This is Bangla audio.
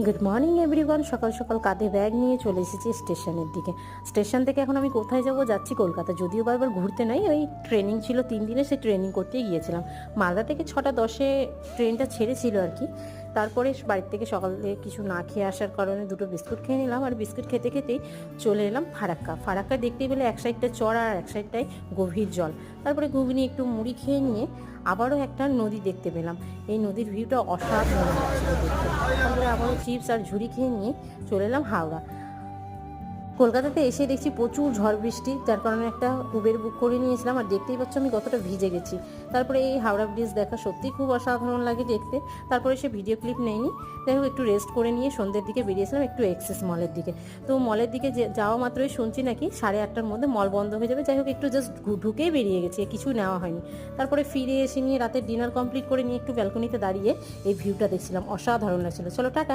Good morning everyone. সকাল সকাল কাঁধে ব্যাগ নিয়ে চলে এসেছি স্টেশনের দিকে। স্টেশন থেকে এখন আমি কোথায় যাব, যাচ্ছি কলকাতা। যদিও বারবার ঘুরতে নয়, ওই ট্রেনিং ছিল 3 দিনে, সেই ট্রেনিং করতেই গিয়েছিলাম। মালদা থেকে 6টা 10-এ ট্রেনটা ছেড়েছিল আর কি। তারপরে বাড়ির থেকে সকালে কিছু না খেয়ে আসার কারণে 2টো বিস্কুট খেয়ে নিলাম, আর বিস্কুট খেতে খেতেই চলে এলাম ফারাক্কা। ফারাক্কা দেখতেই পেলে এক সাইডটা চড়া আর এক সাইডটায় গভীর জল। তারপরে ঘুগনি একটু মুড়ি খেয়ে নিয়ে আবারও একটা নদী দেখতে পেলাম। এই নদীর ভিউটা অসাধারণ লাগছিল দেখতে। তারপরে আবারও চিপস আর ঝুড়ি খেয়ে নিয়ে চলে এলাম হাওড়া। কলকাতাতে এসে দেখছি প্রচুর ঝড় বৃষ্টি, যার কারণে একটা উবের বুক করে নিয়েছিলাম। আর দেখতেই পাচ্ছ আমি কতটা ভিজে গেছি। তারপরে এই হাওড়া ব্রিজ দেখা সত্যিই খুব অসাধারণ লাগে দেখতে। তারপরে সে ভিডিও ক্লিপ নেয়নি, যাই হোক একটু রেস্ট করে নিয়ে সন্ধ্যের দিকে বেরিয়েছিলাম একটু এক্সেস মলের দিকে। তো মলের দিকে যাওয়া মাত্রই শুনছি নাকি 8:30টার মধ্যে মল বন্ধ হয়ে যাবে। যাই হোক একটু জাস্ট ঢুকেই বেরিয়ে গেছি, কিছু নেওয়া হয়নি। তারপরে ফিরে এসে নিয়ে রাতের ডিনার কমপ্লিট করে নিয়ে একটু ব্যালকনিতে দাঁড়িয়ে এই ভিউটা দেখছিলাম, অসাধারণ লাগছিল। চলো টাটা।